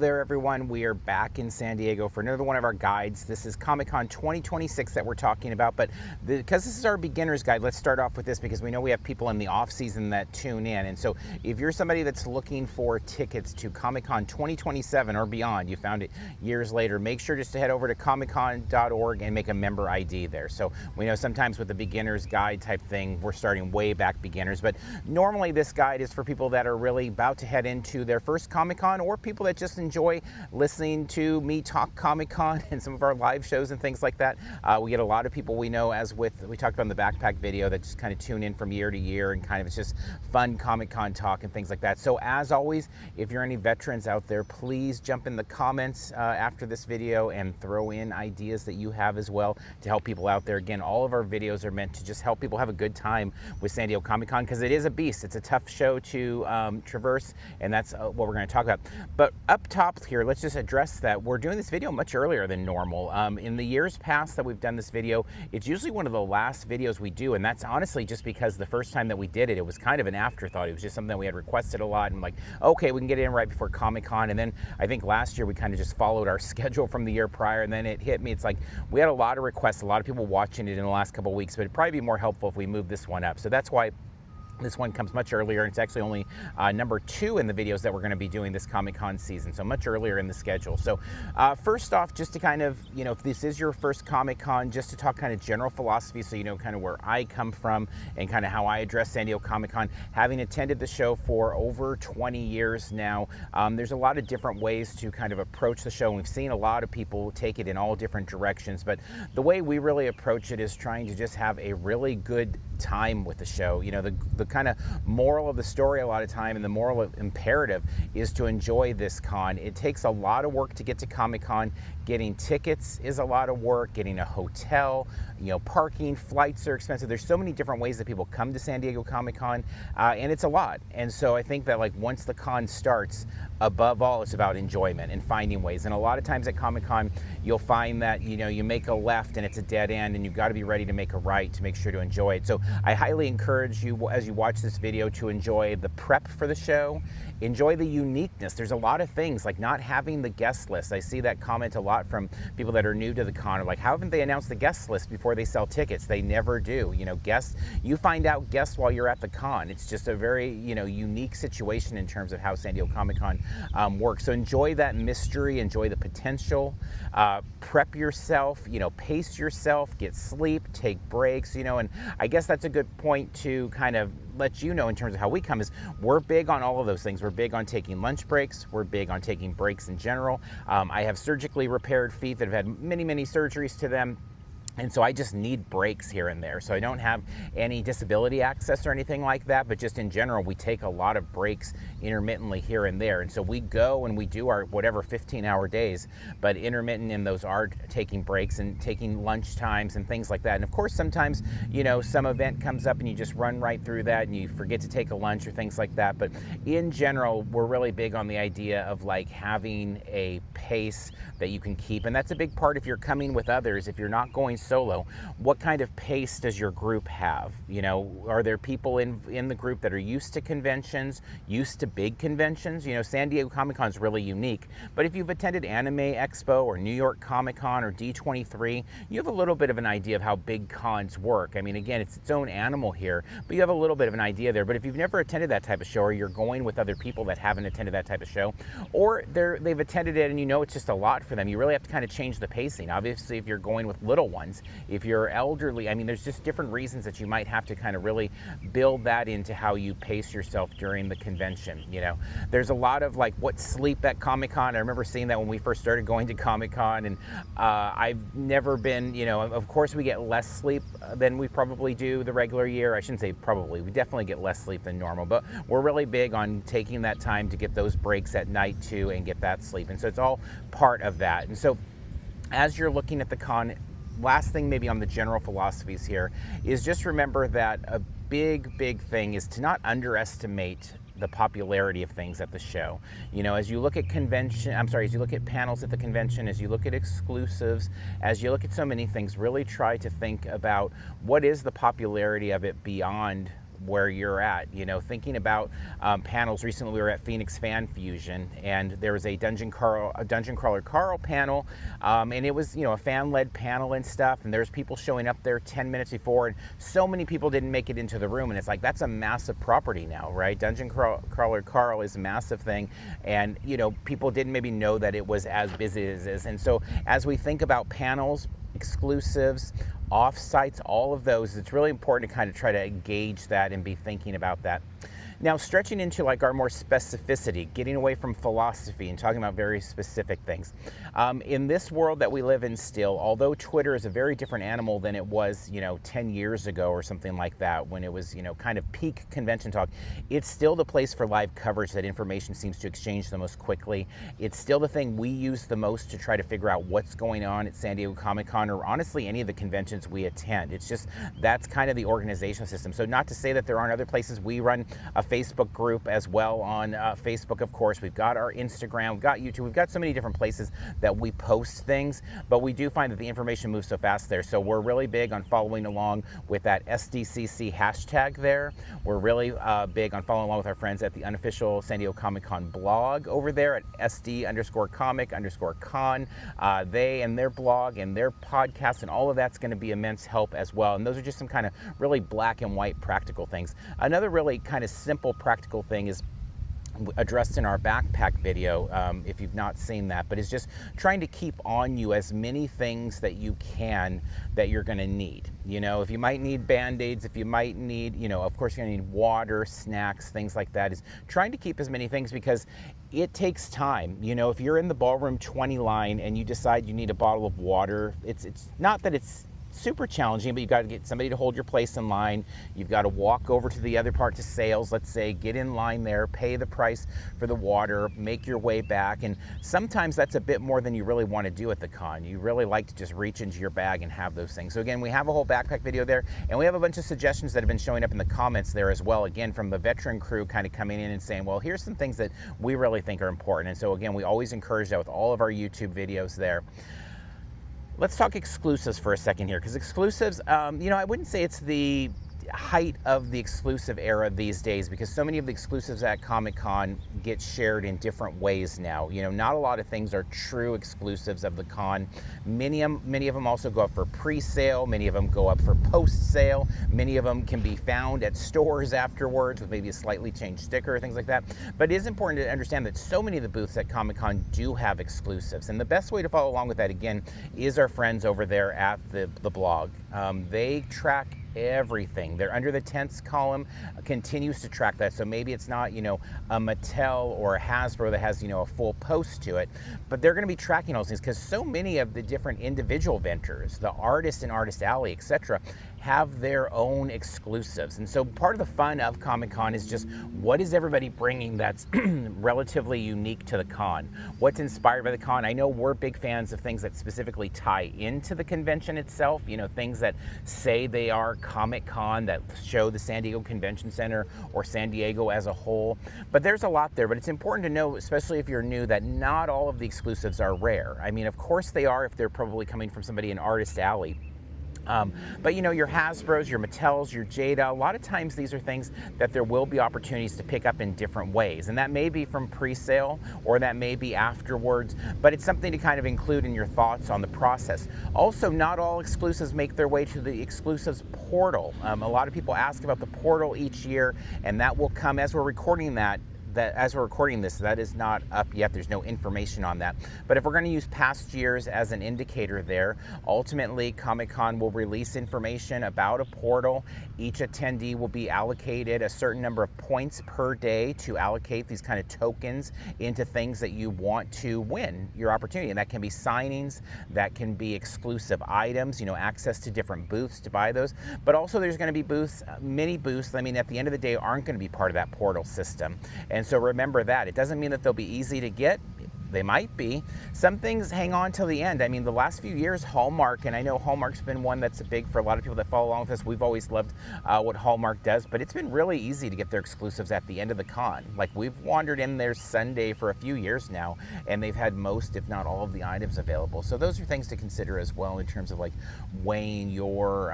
there, everyone. We are back in San Diego for another one of our guides. This is Comic-Con 2026 that we're talking about, but because this is our beginner's guide, let's start off with this because we know we have people in the off season that tune in. And so if you're somebody that's looking for tickets to Comic-Con 2027 or beyond, you found it years later, make sure just to head over to comiccon.org and make a member ID there. So we know sometimes with the beginner's guide type thing, we're starting way back beginners, but normally this guide is for people that are really about to head into their first Comic-Con, or people that just enjoy listening to me talk Comic-Con and some of our live shows and things like that. We get a lot of people we know, as we talked about in the backpack video, that just kind of tune in from year to year and kind of it's just fun Comic-Con talk and things like that. So as always, if you're any veterans out there, please jump in the comments after this video and throw in ideas that you have as well to help people out there. Again, all of our videos are meant to just help people have a good time with San Diego Comic-Con because it is a beast. It's a tough show to traverse, and that's what we're going to talk about. But up top here, let's just address that we're doing this video much earlier than normal. In the years past that we've done this video, it's usually one of the last videos we do, and that's honestly just because the first time that we did it, it was kind of an afterthought. It was just something that we had requested a lot, and like, okay, we can get it in right before Comic-Con. And then I think last year we kind of just followed our schedule from the year prior, and then it hit me. It's like we had a lot of requests, a lot of people watching it in the last couple of weeks, but it'd probably be more helpful if we moved this one up. So that's why this one comes much earlier, and it's actually only number 2 in the videos that we're going to be doing this Comic-Con season, so much earlier in the schedule. So first off, just to kind of, you know, if this is your first Comic-Con, just to talk kind of general philosophy so you know kind of where I come from and kind of how I address San Diego Comic-Con. Having attended the show for over 20 years now, there's a lot of different ways to kind of approach the show, and we've seen a lot of people take it in all different directions, but the way we really approach it is trying to just have a really good time with the show. You know, the kind of moral of the story a lot of time, and the moral imperative, is to enjoy this con. It takes a lot of work to get to Comic-Con. Getting tickets is a lot of work. Getting a hotel, you know, parking, flights are expensive. There's so many different ways that people come to San Diego Comic-Con, and it's a lot. And so I think that, like, once the con starts, above all, it's about enjoyment and finding ways. And a lot of times at Comic-Con, you'll find that, you know, you make a left and it's a dead end, and you've got to be ready to make a right to make sure to enjoy it. So I highly encourage you, as you watch this video, to enjoy the prep for the show, enjoy the uniqueness. There's a lot of things, like not having the guest list. I see that comment a lot from people that are new to the con, like, how haven't they announced the guest list before they sell tickets? They never do. You know, guests, you find out guests while you're at the con. It's just a very, you know, unique situation in terms of how San Diego Comic-Con works. So enjoy that mystery, enjoy the potential, prep yourself, you know, pace yourself, get sleep, take breaks, you know. And I guess that's a good point to kind of let you know in terms of how we come is we're big on all of those things. We're big on taking lunch breaks. We're big on taking breaks in general. I have surgically repaired feet that have had many, many surgeries to them. And so I just need breaks here and there. So I don't have any disability access or anything like that, but just in general, we take a lot of breaks intermittently here and there. And so we go and we do our whatever 15-hour days, but intermittent in those are taking breaks and taking lunch times and things like that. And of course, sometimes, you know, some event comes up and you just run right through that and you forget to take a lunch or things like that. But in general, we're really big on the idea of like having a pace that you can keep. And that's a big part if you're coming with others. If you're not going solo, what kind of pace does your group have? You know, are there people in the group that are used to conventions, used to big conventions? You know, San Diego Comic-Con is really unique, but if you've attended Anime Expo or New York Comic-Con or D23, you have a little bit of an idea of how big cons work. I mean, again, it's its own animal here, but you have a little bit of an idea there. But if you've never attended that type of show, or you're going with other people that haven't attended that type of show, or they've attended it and you know it's just a lot for them, you really have to kind of change the pacing. Obviously, if you're going with little ones, if you're elderly, I mean, there's just different reasons that you might have to kind of really build that into how you pace yourself during the convention. You know, there's a lot of like what sleep at Comic-Con. I remember seeing that when we first started going to Comic-Con, and I've never been, you know, of course we get less sleep than we probably do the regular year. I shouldn't say probably, we definitely get less sleep than normal, but we're really big on taking that time to get those breaks at night too and get that sleep. And so it's all part of that. And so as you're looking at the con, last thing maybe on the general philosophies here is just remember that a big thing is to not underestimate the popularity of things at the show. You know, as you look at as you look at panels at the convention, as you look at exclusives, as you look at so many things, really try to think about what is the popularity of it beyond where you're at. You know, thinking about panels. Recently, we were at Phoenix Fan Fusion, and there was a Dungeon Crawler Carl panel, and it was, you know, a fan-led panel and stuff. And there's people showing up there 10 minutes before, and so many people didn't make it into the room. And it's like, that's a massive property now, right? Dungeon Crawler Carl is a massive thing, and you know, people didn't maybe know that it was as busy as it is. And so, as we think about panels, exclusives, off-sites, all of those, it's really important to kind of try to gauge that and be thinking about that. Now, stretching into like our more specificity, getting away from philosophy and talking about very specific things. In this world that we live in still, although Twitter is a very different animal than it was, you know, 10 years ago or something like that, when it was, you know, kind of peak convention talk, it's still the place for live coverage that information seems to exchange the most quickly. It's still the thing we use the most to try to figure out what's going on at San Diego Comic-Con, or honestly any of the conventions we attend. It's just, that's kind of the organizational system. So not to say that there aren't other places. We run a Facebook group as well on Facebook, of course. We've got our Instagram, we've got YouTube, we've got so many different places that we post things, but we do find that the information moves so fast there. So we're really big on following along with that SDCC hashtag there. We're really big on following along with our friends at the unofficial San Diego Comic-Con blog over there at SD_comic_con. They and their blog and their podcast and all of that's going to be immense help as well. And those are just some kind of really black and white practical things. Another really kind of simple practical thing is addressed in our backpack video, if you've not seen that, but it's just trying to keep on you as many things that you can that you're going to need. You know, if you might need band-aids, if you might need, you know, of course you're going to need water, snacks, things like that, is trying to keep as many things, because it takes time. You know, if you're in the ballroom 20 line and you decide you need a bottle of water, it's not that it's super challenging, but you've got to get somebody to hold your place in line. You've got to walk over to the other part to sales, let's say, get in line there, pay the price for the water, make your way back. And sometimes that's a bit more than you really want to do at the con. You really like to just reach into your bag and have those things. So again, we have a whole backpack video there, and we have a bunch of suggestions that have been showing up in the comments there as well, again, from the veteran crew kind of coming in and saying, well, here's some things that we really think are important. And so again, we always encourage that with all of our YouTube videos there. Let's talk exclusives for a second here, because exclusives, you know, I wouldn't say it's the height of the exclusive era these days, because so many of the exclusives at Comic-Con get shared in different ways now. You know, not a lot of things are true exclusives of the con. Many of them also go up for pre-sale. Many of them go up for post-sale. Many of them can be found at stores afterwards with maybe a slightly changed sticker or things like that. But it is important to understand that so many of the booths at Comic-Con do have exclusives. And the best way to follow along with that, again, is our friends over there at the blog. They track everything. They're under the tents column, continues to track that. So maybe it's not, you know, a Mattel or a Hasbro that has, you know, a full post to it, but they're going to be tracking those things, because so many of the different individual vendors, the artists in Artist Alley, etc., have their own exclusives. And so part of the fun of Comic-Con is just, what is everybody bringing that's relatively unique to the con? What's inspired by the con? I know we're big fans of things that specifically tie into the convention itself, you know, things that say they are Comic-Con, that show the San Diego Convention Center or San Diego as a whole. But there's a lot there, but it's important to know, especially if you're new, that not all of the exclusives are rare. I mean, of course they are if they're probably coming from somebody in Artist Alley. But you know, your Hasbros, your Mattels, your Jada, a lot of times these are things that there will be opportunities to pick up in different ways. And that may be from pre-sale, or that may be afterwards, but it's something to kind of include in your thoughts on the process. Also, not all exclusives make their way to the exclusives portal. A lot of people ask about the portal each year, and that will come as we're recording as we're recording this, that is not up yet. There's no information on that. But if we're going to use past years as an indicator there, ultimately Comic-Con will release information about a portal. Each attendee will be allocated a certain number of points per day to allocate these kind of tokens into things that you want to win your opportunity. And that can be signings, that can be exclusive items, you know, access to different booths to buy those. But also there's going to be booths, mini booths, I mean, at the end of the day, aren't going to be part of that portal system. And so remember that. It doesn't mean that they'll be easy to get. They might be. Some things hang on till the end. I mean, the last few years, Hallmark, and I know Hallmark's been one that's big for a lot of people that follow along with us. We've always loved what Hallmark does, but it's been really easy to get their exclusives at the end of the con. Like, we've wandered in there Sunday for a few years now, and they've had most, if not all, of the items available. So those are things to consider as well in terms of like weighing your,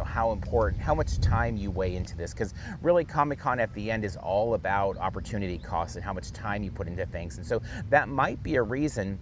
how much time you weigh into this, because really Comic-Con at the end is all about opportunity costs and how much time you put into things. And so that might be a reason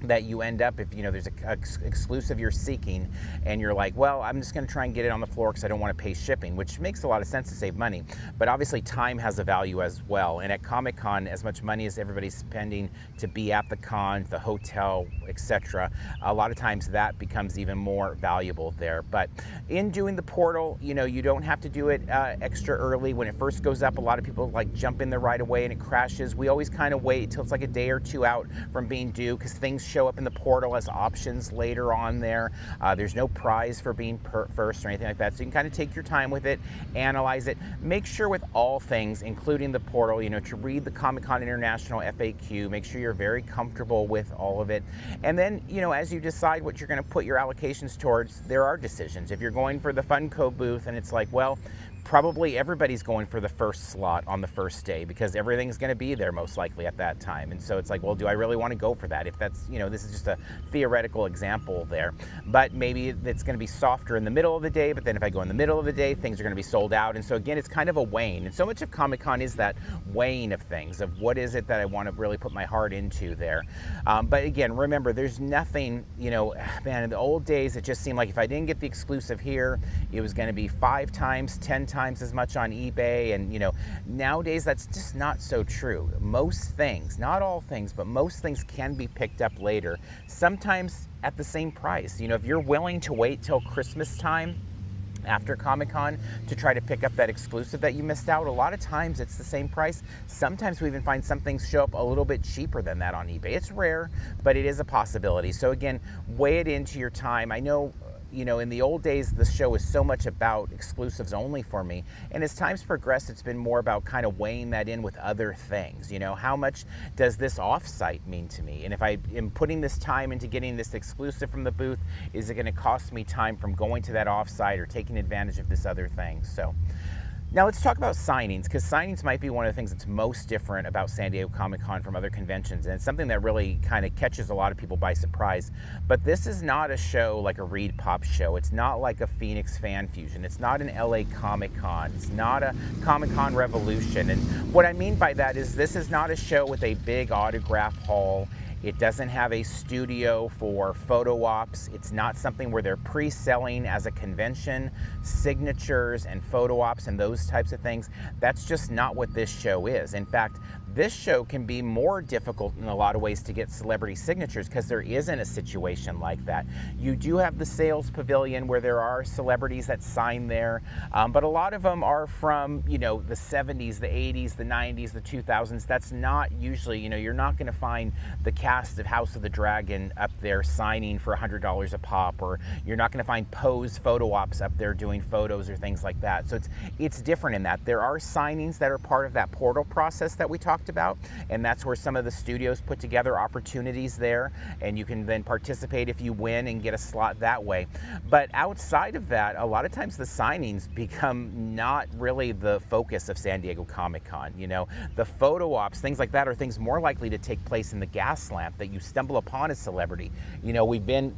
that you end up, if there's a exclusive you're seeking and you're like, well, I'm just going to try and get it on the floor because I don't want to pay shipping, which makes a lot of sense to save money. But obviously time has a value as well. And at Comic-Con, as much money as everybody's spending to be at the con, the hotel, etc., a lot of times that becomes even more valuable there. But in doing the portal, you don't have to do it extra early. When it first goes up, a lot of people like jump in there right away and it crashes. We always kind of wait till it's like a day or two out from being due, because things show up in the portal as options later on there. There's no prize for being first or anything like that, so you can kind of take your time with it, analyze it. Make sure with all things, including the portal, to read the Comic-Con International FAQ. Make sure you're very comfortable with all of it. And then, as you decide what you're going to put your allocations towards, there are decisions. If you're going for the Funko booth and it's like, well, probably everybody's going for the first slot on the first day because everything's going to be there most likely at that time. And so it's like, well, do I really want to go for that? If that's, this is just a theoretical example there. But maybe it's going to be softer in the middle of the day, but then if I go in the middle of the day, things are going to be sold out. And so again, it's kind of a weighing. And so much of Comic-Con is that weighing of things, of what is it that I want to really put my heart into there. But again, remember, there's nothing, man, in the old days, it just seemed like if I didn't get the exclusive here, it was going to be 5 times, 10 times as much on eBay. And nowadays that's just not so true. Most things, not all things, but most things can be picked up later, sometimes at the same price. If you're willing to wait till Christmas time after Comic-Con to try to pick up that exclusive that you missed out, a lot of times it's the same price. Sometimes we even find some things show up a little bit cheaper than that on eBay. It's rare, but it is a possibility. So again, weigh it into your time. I know in the old days, the show was so much about exclusives only for me. And as time's progressed, it's been more about kind of weighing that in with other things. How much does this off-site mean to me? And if I am putting this time into getting this exclusive from the booth, is it going to cost me time from going to that off-site or taking advantage of this other thing? So now let's talk about signings, because signings might be one of the things that's most different about San Diego Comic-Con from other conventions, and it's something that really kind of catches a lot of people by surprise. But this is not a show like a Reed Pop show. It's not like a Phoenix Fan Fusion. It's not an LA Comic-Con. It's not a Comic-Con Revolution. And what I mean by that is this is not a show with a big autograph hall. It doesn't have a studio for photo ops. It's not something where they're pre-selling as a convention, signatures and photo ops and those types of things. That's just not what this show is. In fact, this show can be more difficult in a lot of ways to get celebrity signatures because there isn't a situation like that. You do have the sales pavilion where there are celebrities that sign there, but a lot of them are from, the 70s, the 80s, the 90s, the 2000s. That's not usually, you're not going to find the cast of House of the Dragon up there signing for $100 a pop, or you're not going to find Pose photo ops up there doing photos or things like that. So it's different in that. There are signings that are part of that portal process that we talked about, and that's where some of the studios put together opportunities there, and you can then participate if you win and get a slot that way. But outside of that, a lot of times the signings become not really the focus of San Diego Comic-Con. The photo ops, things like that, are things more likely to take place in the gas lamp that you stumble upon as celebrity. We've been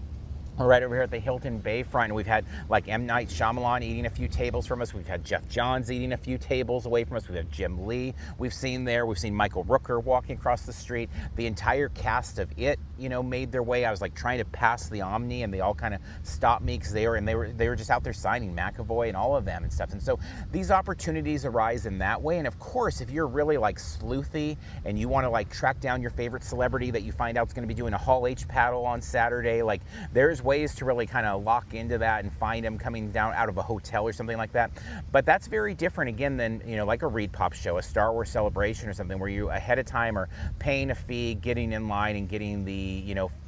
right over here at the Hilton Bayfront, and we've had like M. Night Shyamalan eating a few tables from us. We've had Jeff Johns eating a few tables away from us. We've had Jim Lee we've seen there. We've seen Michael Rooker walking across the street. The entire cast of It, made their way. I was like trying to pass the Omni, and they all kind of stopped me because they were just out there signing McAvoy and all of them and stuff. And so these opportunities arise in that way. And of course, if you're really like sleuthy and you want to like track down your favorite celebrity that you find out is going to be doing a Hall H paddle on Saturday, like there's ways to really kind of lock into that and find them coming down out of a hotel or something like that. But that's very different again than, like a Reed Pop show, a Star Wars Celebration or something where you ahead of time are paying a fee, getting in line and getting the,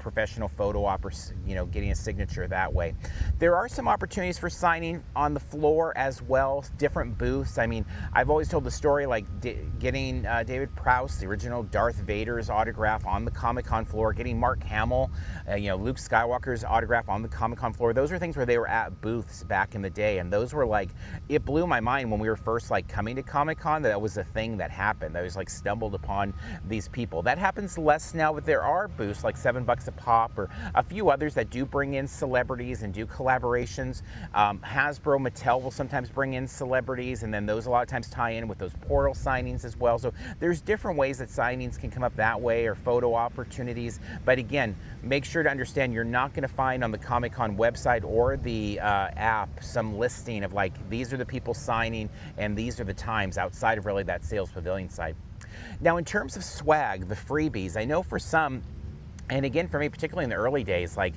professional photo op or, getting a signature that way. There are some opportunities for signing on the floor as well, different booths. I mean, I've always told the story like getting David Prowse, the original Darth Vader's autograph on the Comic-Con floor, getting Mark Hamill, Luke Skywalker's autograph on the Comic-Con floor. Those are things where they were at booths back in the day, and those were like, it blew my mind when we were first like coming to Comic-Con that was a thing that happened. I was like stumbled upon these people. That happens less now, but there are booths like $7 a pop or a few others that do bring in celebrities and do collaborations. Hasbro, Mattel will sometimes bring in celebrities, and then those a lot of times tie in with those portal signings as well. So there's different ways that signings can come up that way, or photo opportunities. But again, make sure to understand you're not going to find on the Comic-Con website or the app some listing of like, these are the people signing and these are the times outside of really that sales pavilion side. Now, in terms of swag, the freebies, I know for some, and again, for me, particularly in the early days, like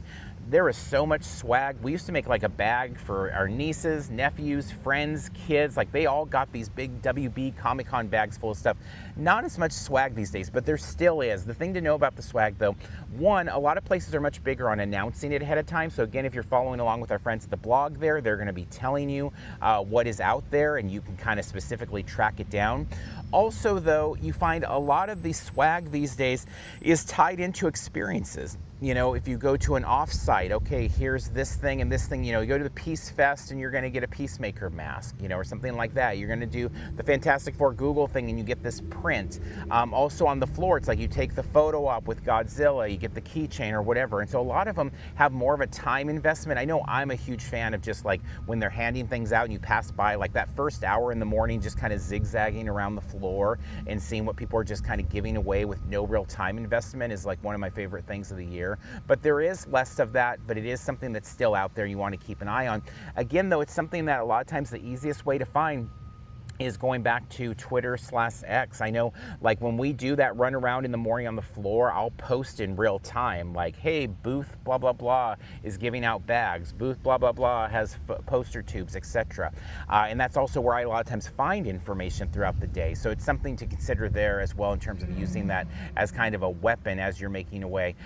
there was so much swag. We used to make like a bag for our nieces, nephews, friends, kids. Like they all got these big WB Comic-Con bags full of stuff. Not as much swag these days, but there still is. The thing to know about the swag though, one, a lot of places are much bigger on announcing it ahead of time. So again, if you're following along with our friends at the blog there, they're gonna be telling you what is out there, and you can kind of specifically track it down. Also though, you find a lot of the swag these days is tied into experiences. If you go to an off-site, okay, here's this thing and this thing, you go to the Peace Fest and you're gonna get a Peacemaker mask, or something like that. You're gonna do the Fantastic Four Google thing and you get this print. Also on the floor, it's like you take the photo op with Godzilla, you get the keychain or whatever. And so a lot of them have more of a time investment. I know I'm a huge fan of just like when they're handing things out and you pass by, like that first hour in the morning, just kind of zigzagging around the floor and seeing what people are just kind of giving away with no real time investment is like one of my favorite things of the year. But there is less of that, but it is something that's still out there you want to keep an eye on. Again, though, it's something that a lot of times the easiest way to find is going back to Twitter/X. I know like when we do that run around in the morning on the floor, I'll post in real time like, hey, booth blah blah blah is giving out bags, booth blah blah blah has poster tubes, etc. And that's also where I a lot of times find information throughout the day. So it's something to consider there as well in terms of using that as kind of a weapon as you're making away.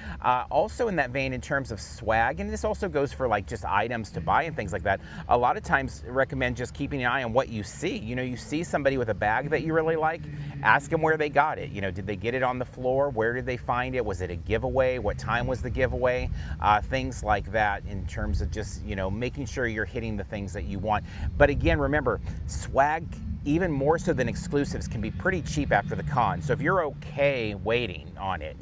Also in that vein, in terms of swag, and this also goes for like just items to buy and things like that, a lot of times recommend just keeping an eye on what you see. You see somebody with a bag that you really like, ask them where they got it. Did they get it on the floor? Where did they find it? Was it a giveaway? What time was the giveaway? Things like that in terms of just, making sure you're hitting the things that you want. But again, remember, swag, even more so than exclusives, can be pretty cheap after the con. So if you're okay waiting on it,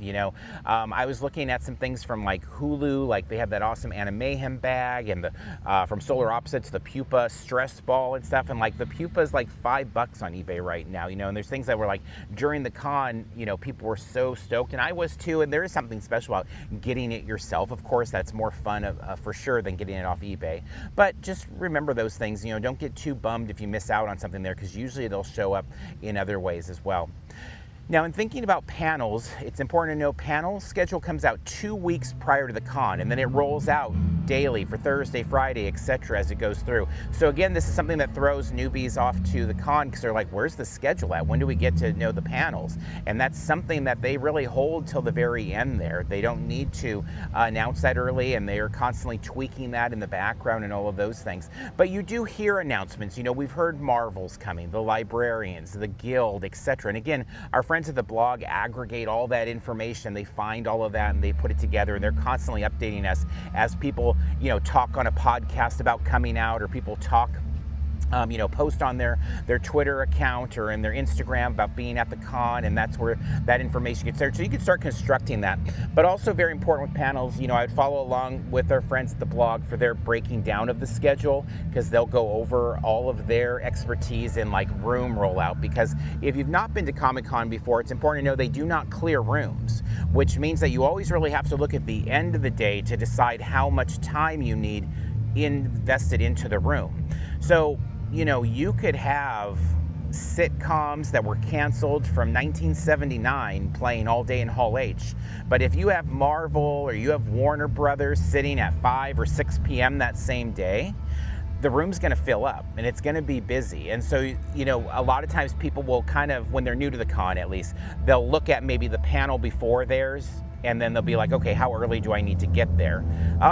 I was looking at some things from like Hulu, like they have that awesome Anna Mayhem bag, and the from Solar Opposites, the Pupa stress ball and stuff, and like the Pupa is like $5 on eBay right now, and there's things that were like during the con, people were so stoked, and I was too, and there is something special about getting it yourself. Of course, that's more fun for sure than getting it off eBay, but just remember those things, don't get too bummed if you miss out on something there, because usually they'll show up in other ways as well. Now, in thinking about panels, it's important to know panel schedule comes out 2 weeks prior to the con, and then it rolls out daily for Thursday, Friday, etc. as it goes through. So again, this is something that throws newbies off to the con because they're like, where's the schedule at? When do we get to know the panels? And that's something that they really hold till the very end there. They don't need to announce that early, and they are constantly tweaking that in the background and all of those things. But you do hear announcements. We've heard Marvel's coming, the Librarians, the Guild, etc. And again, our friends at the blog aggregate all that information. They find all of that and they put it together, and they're constantly updating us as people, talk on a podcast about coming out, or people talk, post on their Twitter account or in their Instagram about being at the con, and that's where that information gets there. So you can start constructing that. But also very important with panels, I'd follow along with our friends at the blog for their breaking down of the schedule, because they'll go over all of their expertise in like room rollout. Because if you've not been to Comic-Con before, it's important to know they do not clear rooms, which means that you always really have to look at the end of the day to decide how much time you need invested into the room. So you could have sitcoms that were canceled from 1979 playing all day in Hall H. But if you have Marvel or you have Warner Brothers sitting at 5 or 6 p.m. that same day, the room's going to fill up and it's going to be busy. And so, a lot of times people will kind of, when they're new to the con at least, they'll look at maybe the panel before theirs and then they'll be like, okay, how early do I need to get there?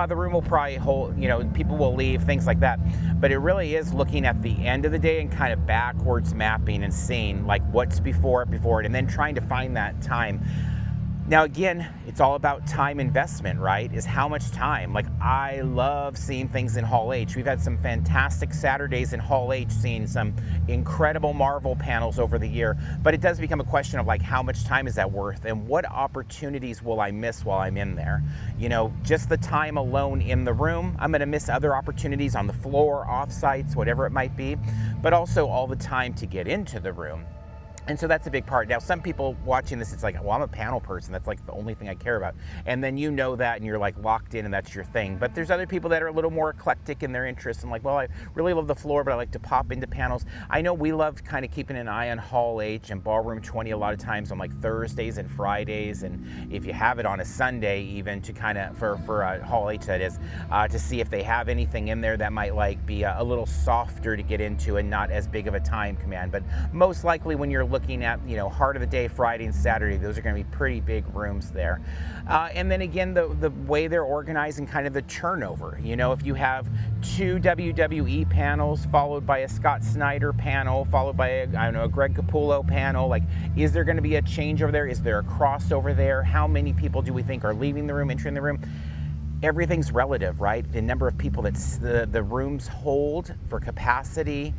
The room will probably hold, people will leave, things like that. But it really is looking at the end of the day and kind of backwards mapping and seeing like what's before it, and then trying to find that time. Now, again, it's all about time investment, right? Is how much time. Like, I love seeing things in Hall H. We've had some fantastic Saturdays in Hall H, seeing some incredible Marvel panels over the year. But it does become a question of like, how much time is that worth? And what opportunities will I miss while I'm in there? Just the time alone in the room, I'm gonna miss other opportunities on the floor, off sites, whatever it might be, but also all the time to get into the room. And so that's a big part. Now, some people watching this, it's like, well, I'm a panel person. That's like the only thing I care about. And then that and you're like locked in and that's your thing. But there's other people that are a little more eclectic in their interests. And like, well, I really love the floor, but I like to pop into panels. I know we love kind of keeping an eye on Hall H and Ballroom 20 a lot of times on like Thursdays and Fridays. And if you have it on a Sunday, even to kind of, for Hall H that is, to see if they have anything in there that might like be a little softer to get into and not as big of a time command. But most likely when you're looking at heart of the day Friday and Saturday, those are going to be pretty big rooms there. And then again, the way they're organized and kind of the turnover. If you have 2 WWE panels followed by a Scott Snyder panel followed by a Greg Capullo panel, like, is there going to be a change over there? Is there a crossover there? How many people do we think are leaving the room, entering the room? Everything's relative, right? The number of people that the rooms hold for capacity,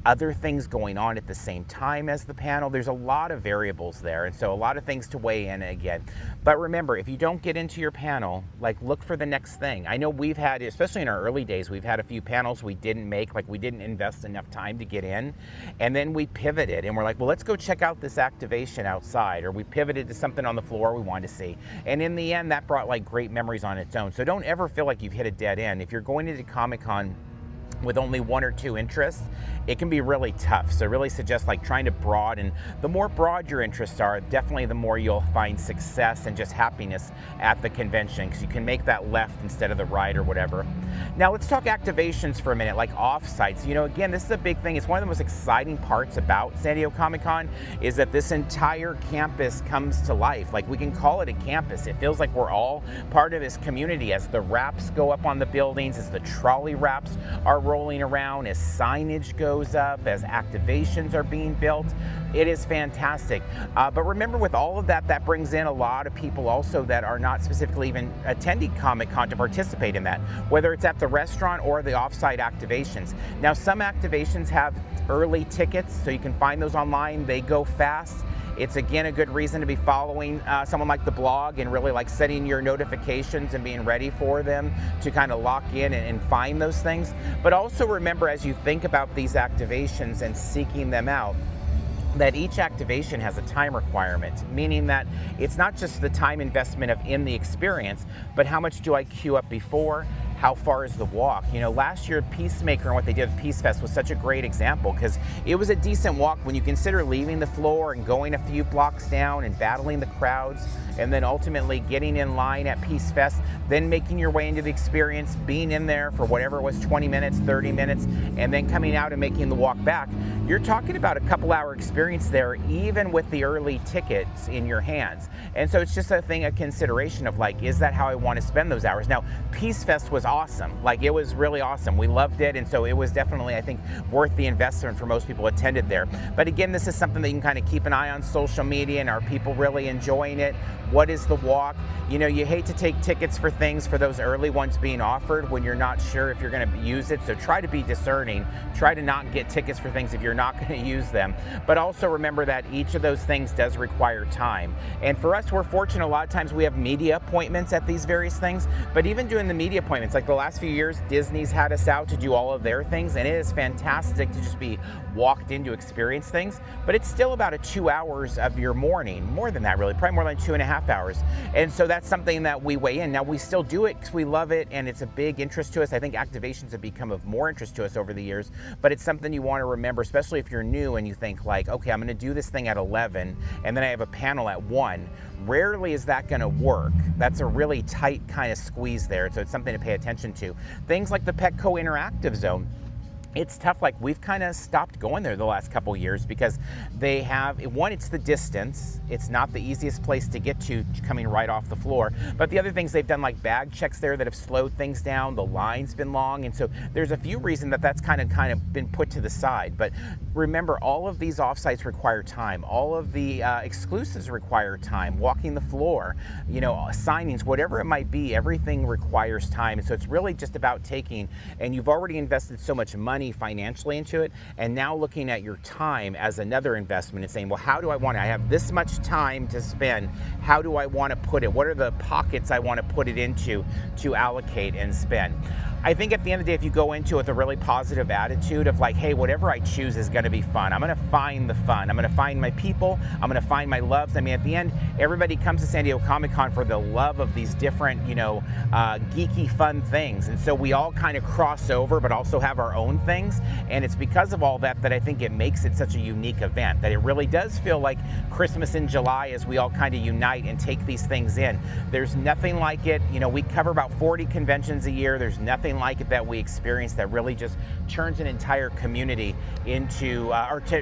other things going on at the same time as the panel. There's a lot of variables there, and so a lot of things to weigh in again. But remember, if you don't get into your panel, like, look for the next thing. I know we've had, especially in our early days, we've had a few panels we didn't make, like we didn't invest enough time to get in, and then we pivoted and we're like, well, let's go check out this activation outside, or we pivoted to something on the floor we wanted to see. And in the end, that brought like great memories on its own. So don't ever feel like you've hit a dead end. If you're going into Comic-Con with only 1 or 2 interests, it can be really tough. So really suggest like trying to broaden. The more broad your interests are, definitely the more you'll find success and just happiness at the convention, because you can make that left instead of the right or whatever. Now let's talk activations for a minute, like off-sites. Again, this is a big thing. It's one of the most exciting parts about San Diego Comic-Con is that this entire campus comes to life. Like, we can call it a campus. It feels like we're all part of this community as the wraps go up on the buildings, as the trolley wraps are rolling around, as signage goes up, as activations are being built. It is fantastic. But remember, with all of that, that brings in a lot of people also that are not specifically even attending Comic-Con to participate in that, whether it's at the restaurant or the off-site activations. Now, some activations have early tickets, so you can find those online. They go fast. It's again a good reason to be following someone like the blog and really like setting your notifications and being ready for them to kind of lock in and find those things. But also remember, as you think about these activations and seeking them out, that each activation has a time requirement, meaning that it's not just the time investment of in the experience, but how much do I queue up before? How far is the walk? Last year Peacemaker and what they did at Peace Fest was such a great example, because it was a decent walk when you consider leaving the floor and going a few blocks down and battling the crowds, and then ultimately getting in line at Peace Fest, then making your way into the experience, being in there for whatever it was, 20 minutes, 30 minutes, and then coming out and making the walk back. You're talking about a couple-hour experience there, even with the early tickets in your hands. And so it's just a thing of consideration of like, is that how I want to spend those hours? Now, Peace Fest was awesome. Like, it was really awesome. We loved it, and so it was definitely, I think, worth the investment for most people attended there. But again, this is something that you can kind of keep an eye on social media, and are people really enjoying it? What is the walk? You hate to take tickets for things, for those early ones being offered, when you're not sure if you're going to use it. So try to be discerning. Try to not get tickets for things if you're not going to use them. But also remember that each of those things does require time. And for us, we're fortunate. A lot of times we have media appointments at these various things. But even doing the media appointments, like the last few years, Disney's had us out to do all of their things, and it is fantastic to just be walked in to experience things. But it's still about 2 hours of your morning, more than that really, probably more than 2.5 hours. And so that's something that we weigh in. Now, we still do it because we love it and it's a big interest to us. I think activations have become of more interest to us over the years, but it's something you want to remember, especially if you're new and you think like, okay, I'm going to do this thing at 11 and then I have a panel at 1. Rarely is that going to work. That's a really tight kind of squeeze there, so it's something to pay attention to. Things like the Petco Interactive Zone. it's tough. Like, we've kind of stopped going there the last couple years because they have, one, it's the distance. It's not the easiest place to get to coming right off the floor. But the other things, they've done like bag checks there that have slowed things down. The line's been long. And so there's a few reasons that that's kind of been put to the side. But remember, all of these offsites require time. All of the exclusives require time. Walking the floor, you know, signings, whatever it might be, everything requires time. And so it's really just about taking, and you've already invested so much money financially into it, and now looking at your time as another investment and saying, well, how do I want it? I have this much time to spend. How do I want to put it? What are the pockets I want to put it into to allocate and spend? I think at the end of the day, if you go into it with a really positive attitude of like, hey, whatever I choose is going to be fun. I'm going to find the fun. I'm going to find my people. I'm going to find my loves. I mean, at the end, everybody comes to San Diego Comic-Con for the love of these different, you know, geeky, fun things. And so we all kind of cross over, but also have our own things. And it's because of all that that I think it makes it such a unique event, that it really does feel like Christmas in July as we all kind of unite and take these things in. There's nothing like it. You know, we cover about 40 conventions a year. There's nothing like it that we experience that really just turns an entire community into,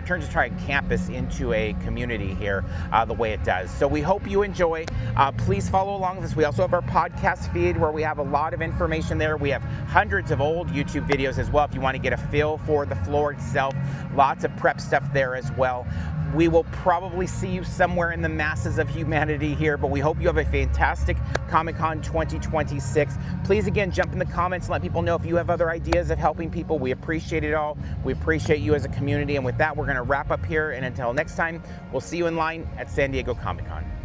turns an entire campus into a community here the way it does. So we hope you enjoy. Please follow along with us. We also have our podcast feed where we have a lot of information there. We have hundreds of old YouTube videos as well if you want to get a feel for the floor itself. Lots of prep stuff there as well. We will probably see you somewhere in the masses of humanity here, but we hope you have a fantastic Comic-Con 2026. Please, again, jump in the comments and let people know if you have other ideas of helping people. We appreciate it all. We appreciate you as a community. And with that, we're going to wrap up here. And until next time, we'll see you in line at San Diego Comic-Con.